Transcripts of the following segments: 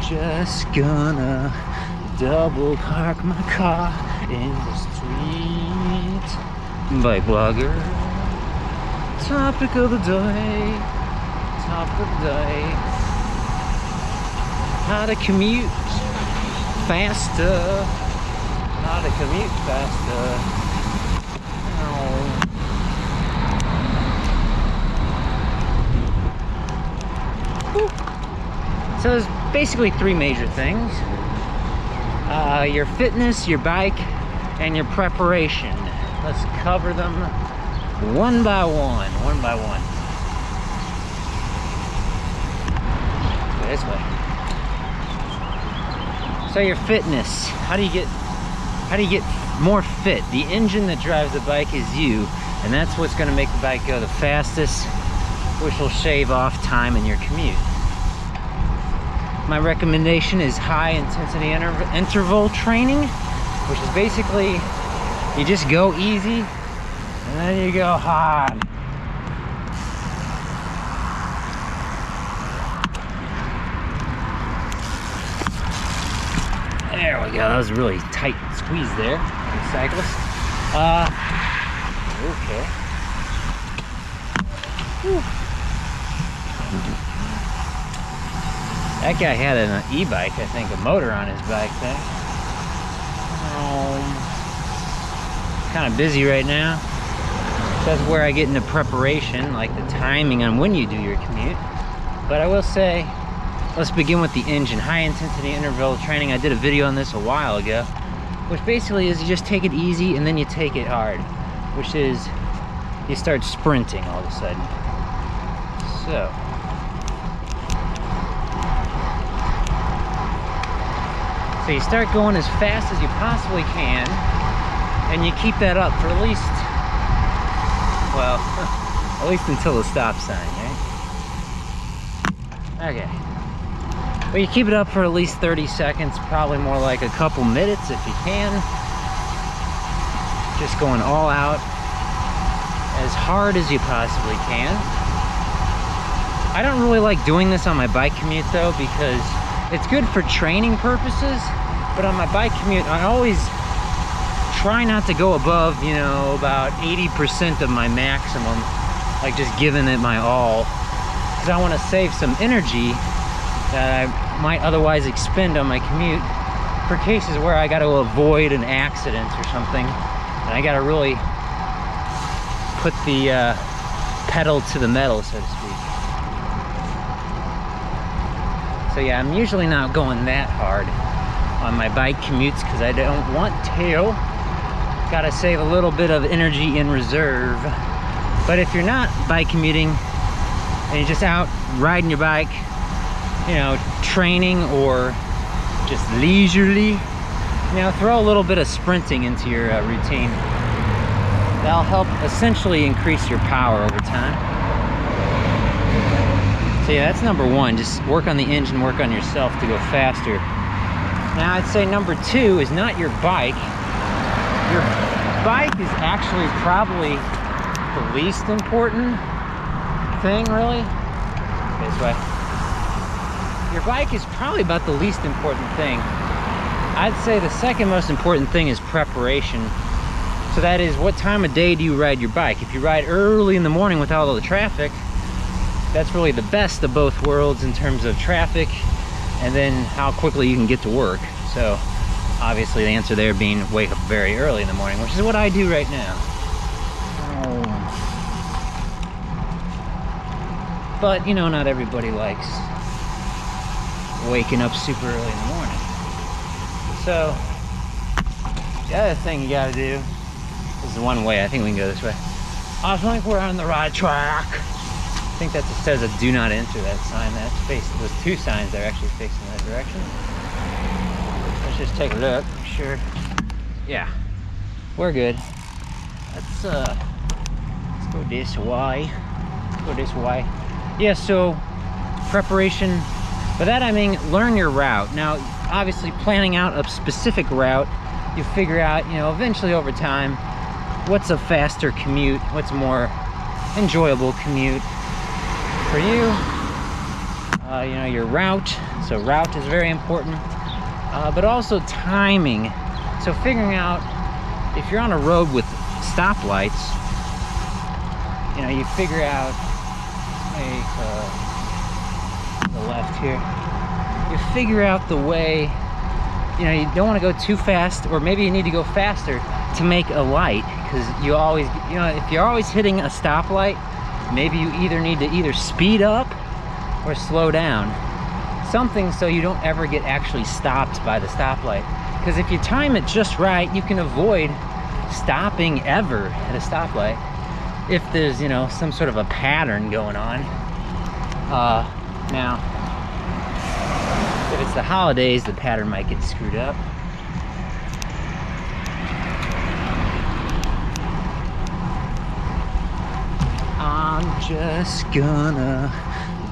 just gonna double park my car in the street. Bike blogger. Topic of the day. Topic of the day. How to commute faster. How to commute faster. So there's basically three major things. Your fitness, your bike, and your preparation. Let's cover them one by one, This way. So your fitness, how do you get more fit? The engine that drives the bike is you, and that's what's gonna make the bike go the fastest, which will shave off time in your commute. My recommendation is high intensity interval training, which is basically you just go easy and then you go hard. There we go. That was a really tight squeeze there, cyclist. Okay. Whew. That guy had an e-bike, I think, a motor on his bike thing. Kind of busy right now. That's where I get into preparation, like the timing on when you do your commute. But I will say, let's begin with the engine. High intensity interval training. I did a video on this a while ago, which basically is you just take it easy and then you take it hard, which is you start sprinting all of a sudden. So. So you start going as fast as you possibly can, and you keep that up for at least, well, at least until the stop sign, right? Okay. But you keep it up for at least 30 seconds, probably more like a couple minutes if you can. Just going all out as hard as you possibly can. I don't really like doing this on my bike commute though, because it's good for training purposes, but on my bike commute, I always try not to go above, you know, about 80% of my maximum, like just giving it my all, because I want to save some energy that I might otherwise expend on my commute for cases where I got to avoid an accident or something, and I got to really put the pedal to the metal, so to speak. So yeah, I'm usually not going that hard on my bike commutes because I don't want to. Gotta save a little bit of energy in reserve. But if you're not bike commuting and you're just out riding your bike, you know, training or just leisurely, you know, throw a little bit of sprinting into your routine. That'll help essentially increase your power over time. So yeah, that's number one. Just work on the engine, work on yourself to go faster. Now I'd say number two is not your bike. Your bike is actually probably the least important thing, really. This way. Your bike is probably about the least important thing. I'd say the second most important thing is preparation. So that is, what time of day do you ride your bike? If you ride early in the morning without all the traffic, that's really the best of both worlds in terms of traffic and then how quickly you can get to work. So obviously the answer there being wake up very early in the morning, which is what I do right now. But you know, not everybody likes waking up super early in the morning. So the other thing you gotta do, this is one way, I think we can go this way. I think we're on the right track. I think that just says a do not enter, that sign. That's facing, those two signs are actually facing that direction. Let's just take a look, make sure. Yeah, we're good. Let's go this way. Go this way. Yeah, so preparation. By that I mean learn your route. Now, obviously planning out a specific route, you figure out, you know, eventually over time, what's a faster commute, what's a more enjoyable commute for you. You know, your route. So route is very important, but also timing. So figuring out if you're on a road with stoplights, you know, you figure out, make the left here. You figure out the way, you know, you don't want to go too fast, or maybe you need to go faster to make a light, because you always, you know, if you're always hitting a stoplight, maybe you either need to either speed up or slow down. Something so you don't ever get actually stopped by the stoplight. Because if you time it just right, you can avoid stopping ever at a stoplight. If there's, you know, some sort of a pattern going on. Now, if it's the holidays, the pattern might get screwed up. I'm just gonna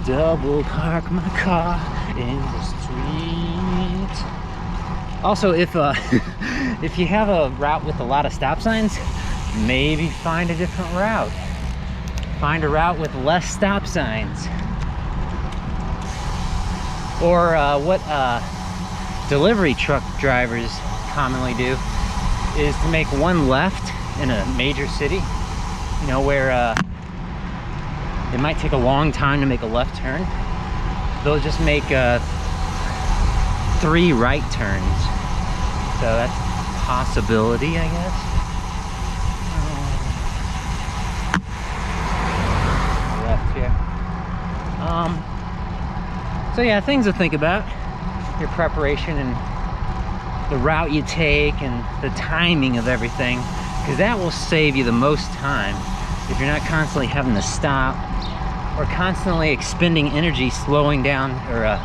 double park my car in the street. Also, if if you have a route with a lot of stop signs, maybe find a different route. Find a route with less stop signs. Or what delivery truck drivers commonly do is to make one left in a major city, you know, where it might take a long time to make a left turn. They'll just make 3 right turns. So that's a possibility, I guess. Left here. So yeah, things to think about. Your preparation and the route you take and the timing of everything, because that will save you the most time if you're not constantly having to stop or constantly expending energy slowing down or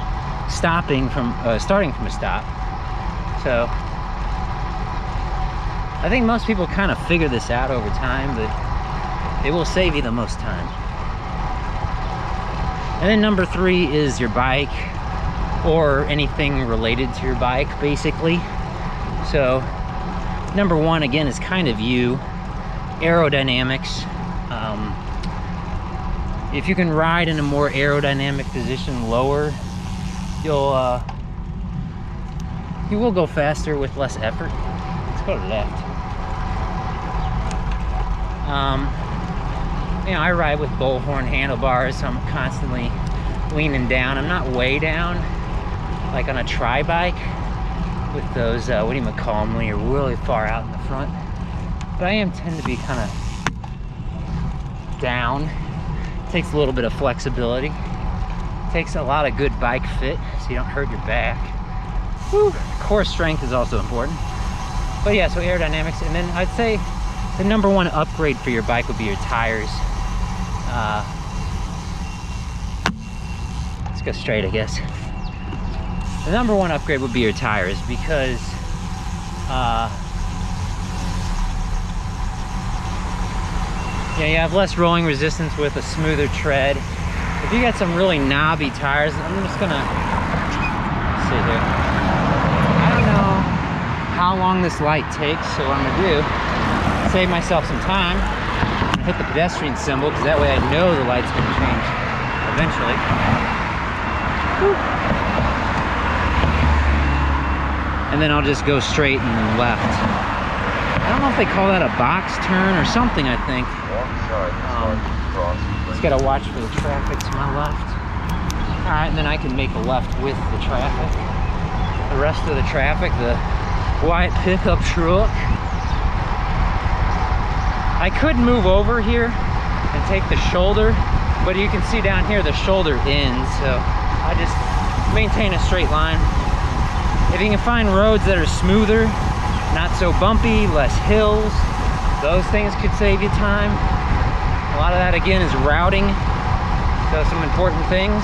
starting from a stop. So I think most people kind of figure this out over time, but it will save you the most time. And then number 3 is your bike, or anything related to your bike, basically. So number 1, again, is kind of you, aerodynamics. If you can ride in a more aerodynamic position, lower, you will go faster with less effort. Let's go to left. You know, I ride with bullhorn handlebars, so I'm constantly leaning down. I'm not way down, like on a tri-bike with those, what do you call them, when you're really far out in the front. But I tend to be kind of down. Takes a little bit of flexibility. Takes a lot of good bike fit, so you don't hurt your back. Whew. Core strength is also important. But yeah, so aerodynamics. And then I'd say the number 1 upgrade for your bike would be your tires. Let's go straight, I guess. The number 1 upgrade would be your tires, because yeah, you have less rolling resistance with a smoother tread. If you got some really knobby tires, I'm just gonna see here. I don't know how long this light takes, so what I'm gonna do, save myself some time. I'm gonna hit the pedestrian symbol, because that way I know the light's gonna change eventually. Whew. And then I'll just go straight and then left. I don't know if they call that a box turn or something, I think. Just gotta watch for the traffic to my left. All right, and then I can make a left with the traffic. The rest of the traffic, the white pickup truck. I could move over here and take the shoulder, but you can see down here the shoulder ends, so I just maintain a straight line. If you can find roads that are smoother, not so bumpy, less hills, those things could save you time. A lot of that, again, is routing, so some important things.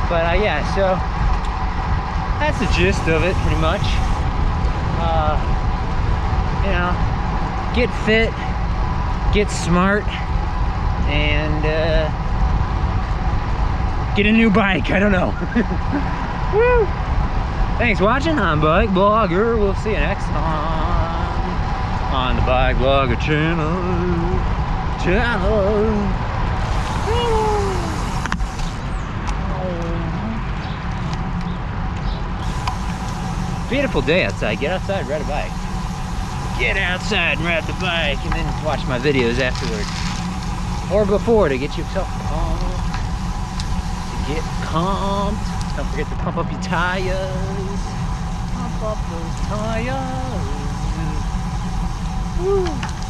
But yeah, so that's the gist of it, pretty much. You know, get fit, get smart, and get a new bike. I don't know. Woo! Thanks for watching. I'm BikeBlogger. We'll see you next time on the BikeBlogger channel. Beautiful day outside. Get outside and ride a bike. Get outside and ride the bike, and then watch my videos afterward. Or before to get yourself pumped. To get pumped. Don't forget to pump up your tires. Pump up those tires. Woo.